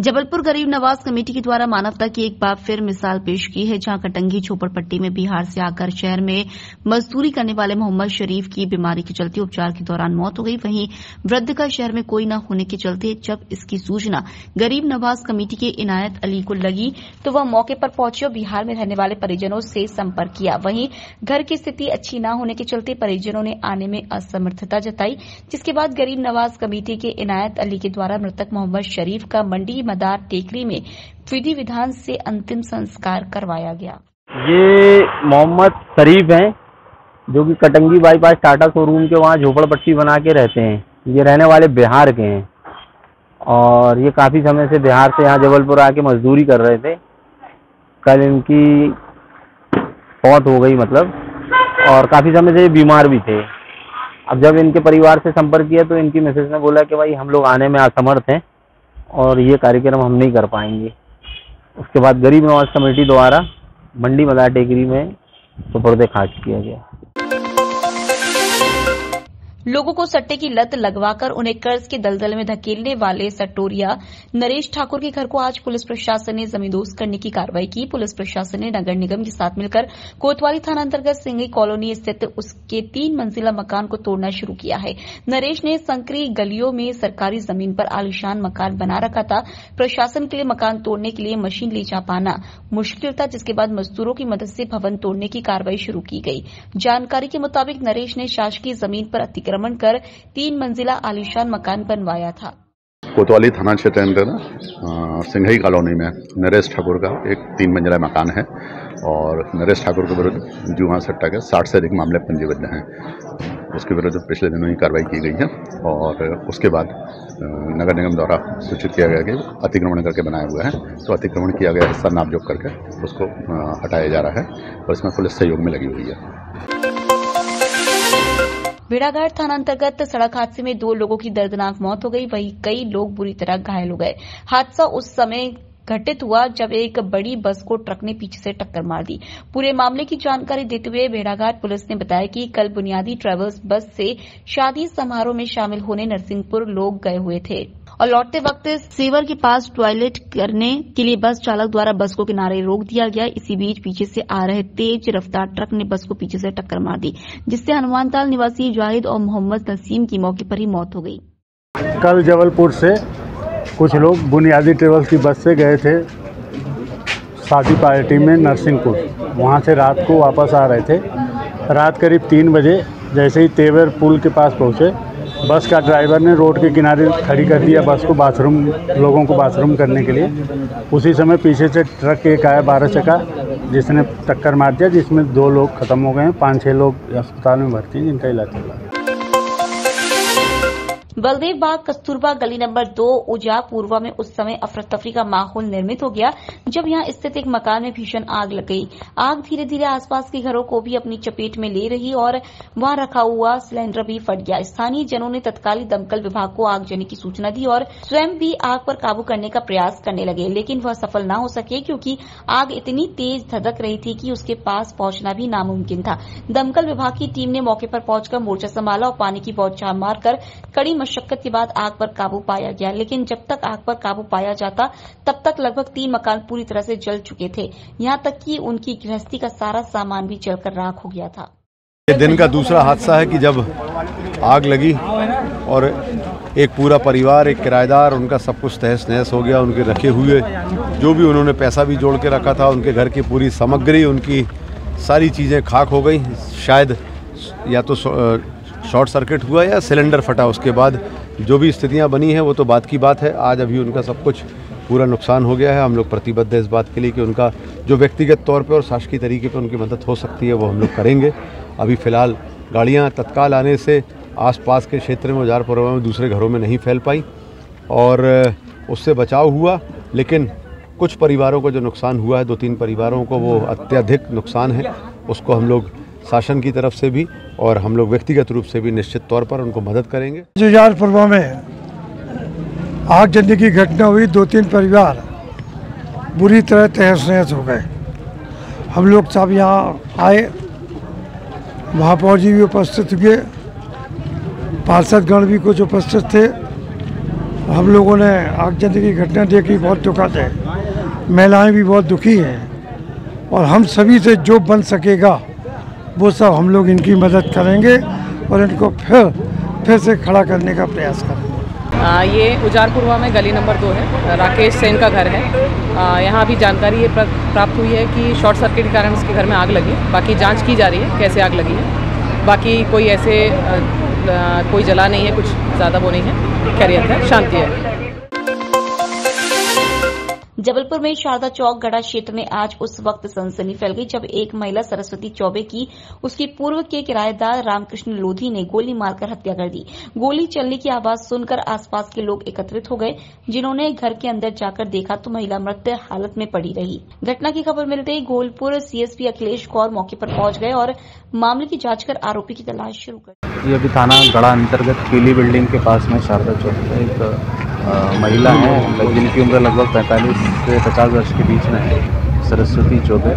जबलपुर गरीब नवाज कमेटी के द्वारा मानवता की एक बार फिर मिसाल पेश की है, जहां कटंगी झोपड़पट्टी में बिहार से आकर शहर में मजदूरी करने वाले मोहम्मद शरीफ की बीमारी के चलते उपचार के दौरान मौत हो गई। वहीं वृद्ध का शहर में कोई न होने के चलते जब इसकी सूचना गरीब नवाज कमेटी के इनायत अली को लगी तो वह मौके पर पहुंचे और बिहार में रहने वाले परिजनों से संपर्क किया। वहीं घर की स्थिति अच्छी न होने के चलते परिजनों ने आने में असमर्थता जताई, जिसके बाद गरीब नवाज कमेटी के इनायत अली के द्वारा मृतक मोहम्मद शरीफ का मंडी मदार टेकरी में विधि विधान से अंतिम संस्कार करवाया गया। ये मोहम्मद शरीफ हैं, जो कि कटंगी बाईपास टाटा शोरूम के वहाँ झोपड़पट्टी बना के रहते हैं। ये रहने वाले बिहार के हैं और ये काफ़ी समय से बिहार से यहाँ जबलपुर आके मजदूरी कर रहे थे। कल इनकी मौत हो गई और काफ़ी समय से ये बीमार भी थे। अब जब इनके परिवार से संपर्क किया तो इनकी मिसेज ने बोला कि भाई हम लोग आने में असमर्थ हैं और ये कार्यक्रम हम नहीं कर पाएंगे। उसके बाद गरीब नवाज कमेटी द्वारा मंडी मदार टेकरी में सुपुर्द खाक किया गया। लोगों को सट्टे की लत लगवाकर उन्हें कर्ज के दलदल में धकेलने वाले सट्टोरिया नरेश ठाकुर के घर को आज पुलिस प्रशासन ने जमींदोज करने की कार्रवाई की। पुलिस प्रशासन ने नगर निगम के साथ मिलकर कोतवाली थाना अंतर्गत सिंघई कॉलोनी स्थित उसके 3 मंजिला मकान को तोड़ना शुरू किया है। नरेश ने संकरी गलियों में सरकारी जमीन पर आलीशान मकान बना रखा था। प्रशासन के लिए मकान तोड़ने के लिए मशीन ले जा पाना मुश्किल था, जिसके बाद मजदूरों की मदद से भवन तोड़ने की कार्रवाई शुरू की गई। जानकारी के मुताबिक नरेश ने शासकीय जमीन पर अतिक्रमण कर 3 मंजिला आलीशान मकान बनवाया था। कोतवाली थाना क्षेत्र अंतर्गत सिंघई कॉलोनी में नरेश ठाकुर का एक 3 मंजिला मकान है और नरेश ठाकुर के विरुद्ध जुआ सट्टा के 60 से अधिक मामले पंजीबद्ध हैं। उसके विरुद्ध पिछले दिनों ही कार्रवाई की गई है और उसके बाद नगर निगम द्वारा सूचित किया गया कि अतिक्रमण करके बनाया हुआ है, तो अतिक्रमण किया गया हिस्सा नापजोख करके उसको हटाया जा रहा है और इसमें पुलिस सहयोग में लगी हुई है। भेड़ाघाट थाना अंतर्गत सड़क हादसे में 2 लोगों की दर्दनाक मौत हो गई, वहीं कई लोग बुरी तरह घायल हो गए। हादसा उस समय घटित हुआ जब एक बड़ी बस को ट्रक ने पीछे से टक्कर मार दी। पूरे मामले की जानकारी देते हुए भेड़ाघाट पुलिस ने बताया कि कल बुनियादी ट्रेवल्स बस से शादी समारोह में शामिल होने नरसिंहपुर लोग गए हुए थे और लौटते वक्त सेवर के पास टॉयलेट करने के लिए बस चालक द्वारा बस को किनारे रोक दिया गया। इसी बीच पीछे से आ रहे तेज रफ्तार ट्रक ने बस को पीछे से टक्कर मार दी, जिससे हनुमानताल निवासी जाहिद और मोहम्मद नसीम की मौके पर ही मौत हो गई। कल जबलपुर से कुछ लोग बुनियादी ट्रेवल्स की बस से गए थे शादी पार्टी में नरसिंहपुर। वहाँ से रात को वापस आ रहे थे। रात करीब 3 बजे जैसे ही तेवर पुल के पास पहुँचे, बस का ड्राइवर ने रोड के किनारे खड़ी कर दिया बस को लोगों को बाथरूम करने के लिए। उसी समय पीछे से ट्रक एक आया 12 चक्का, जिसने टक्कर मार दिया, जिसमें 2 लोग खत्म हो गए हैं। 5-6 लोग अस्पताल में भर्ती हैं, जिनका इलाज चल रहा है। बलदेव बाग कस्तूरबा गली नंबर 2 उजा पूर्वा में उस समय अफरा तफरी का माहौल निर्मित हो गया जब यहां स्थित एक मकान में भीषण आग लग गई। आग धीरे धीरे आसपास के घरों को भी अपनी चपेट में ले रही और वहां रखा हुआ सिलेंडर भी फट गया। स्थानीय जनों ने तत्कालीन दमकल विभाग को आगजनी की सूचना दी और स्वयं भी आग पर काबू करने का प्रयास करने लगे, लेकिन वह सफल न हो सके क्योंकि आग इतनी तेज धधक रही थी कि उसके पास पहुंचना भी नामुमकिन था। दमकल विभाग की टीम ने मौके पर पहुंचकर मोर्चा संभाला और पानी की बौछार मारकर कड़ी मशक्कत के बाद आग पर काबू पाया गया, लेकिन जब तक आग पर काबू पाया जाता तब तक लगभग 3 मकान पूरी तरह से जल चुके थे। यहां तक कि उनकी गृहस्थी का सारा सामान भी जलकर राख हो गया था। ये दिन का दूसरा हादसा है कि जब आग लगी और एक पूरा परिवार, एक किराएदार, उनका सब कुछ तहस नहस हो गया। उनके रखे हुए जो भी उन्होंने पैसा भी जोड़ के रखा था, उनके घर की पूरी सामग्री, उनकी सारी चीज़ें खाक हो गई। शायद या तो शॉर्ट सर्किट हुआ या सिलेंडर फटा। उसके बाद जो भी स्थितियां बनी हैं वो तो बात की बात है। आज अभी उनका सब कुछ पूरा नुकसान हो गया है। हम लोग प्रतिबद्ध है इस बात के लिए कि उनका जो व्यक्तिगत तौर पे और शासकीय तरीके पे उनकी मदद हो सकती है वो हम लोग करेंगे। अभी फ़िलहाल गाड़ियां तत्काल आने से आसपास के क्षेत्र में औजार परवा में दूसरे घरों में नहीं फैल पाई और उससे बचाव हुआ, लेकिन कुछ परिवारों को जो नुकसान हुआ है, 2-3 परिवारों को, वो अत्यधिक नुकसान है। उसको हम लोग शासन की तरफ से भी और हम लोग व्यक्तिगत रूप से भी निश्चित तौर पर उनको मदद करेंगे। जो औजार परवा में आगजनी की घटना हुई, 2-3 परिवार बुरी तरह तहस नहस हो गए। हम लोग सब यहाँ आए, महापौर जी भी उपस्थित हुए, पार्षदगण भी कुछ उपस्थित थे हम लोगों ने आगजनी की घटना देखी, बहुत दुखद है। महिलाएं भी बहुत दुखी हैं और हम सभी से जो बन सकेगा वो सब हम लोग इनकी मदद करेंगे और इनको फिर से खड़ा करने का प्रयास करेंगे। ये उजारपुरवा में गली नंबर 2 है, राकेश सेन का घर है। यहाँ अभी जानकारी ये प्राप्त हुई है कि शॉर्ट सर्किट के कारण उसके घर में आग लगी। बाकी जांच की जा रही है कैसे आग लगी है। बाकी कोई ऐसे कोई जला नहीं है, कुछ ज़्यादा वो नहीं है, खैरियत है, शांति है। जबलपुर में शारदा चौक गढ़ा क्षेत्र में आज उस वक्त सनसनी फैल गई जब एक महिला सरस्वती चौबे की उसके पूर्व के किराएदार रामकृष्ण लोधी ने गोली मारकर हत्या कर दी। गोली चलने की आवाज सुनकर आसपास के लोग एकत्रित हो गए, जिन्होंने घर के अंदर जाकर देखा तो महिला मृत हालत में पड़ी रही। घटना की खबर मिलते ही गोलपुर सीएसपी अखिलेश कौर मौके पर पहुंच गए और मामले की जांच कर आरोपी की तलाश शुरू कर। ये अभी थाना गढ़ा अंतर्गत पीली बिल्डिंग के पास में शारदा चौक में एक महिला है जिनकी उम्र लगभग 45 से 50 वर्ष के बीच में है, सरस्वती चौबे।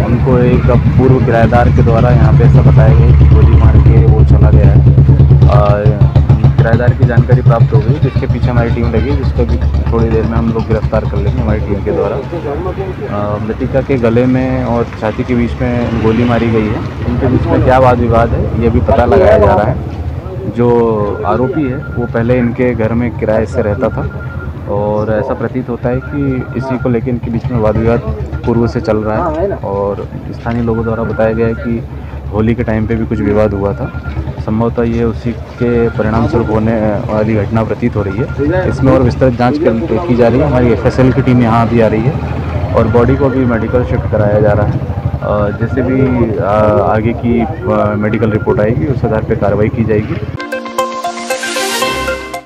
उनको एक पूर्व किराएदार के द्वारा यहाँ पे ऐसा बताया गया कि गोली मार के वो चला गया है। किराएदार की जानकारी प्राप्त हो गई, जिसके पीछे हमारी टीम लगी, जिसको भी थोड़ी देर में हम लोग गिरफ्तार कर लेंगे हमारी टीम के द्वारा। मृतिका के गले में और छाती के बीच में गोली मारी गई है। इनके बीच में क्या वाद विवाद है ये भी पता लगाया जा रहा है। जो आरोपी है वो पहले इनके घर में किराए से रहता था और ऐसा प्रतीत होता है कि इसी को लेकर इनके बीच में वाद विवाद पूर्व से चल रहा है और स्थानीय लोगों द्वारा बताया गया है कि होली के टाइम पे भी कुछ विवाद हुआ था। संभवतः ये उसी के परिणाम स्वरूप होने वाली घटना प्रतीत हो रही है। इसमें और विस्तृत जांच की जा रही है। हमारी FSL की टीम यहाँ भी आ रही है और बॉडी को भी मेडिकल शिफ्ट कराया जा रहा है। जैसे भी आगे की मेडिकल रिपोर्ट आएगी उस आधार पर कार्रवाई की जाएगी।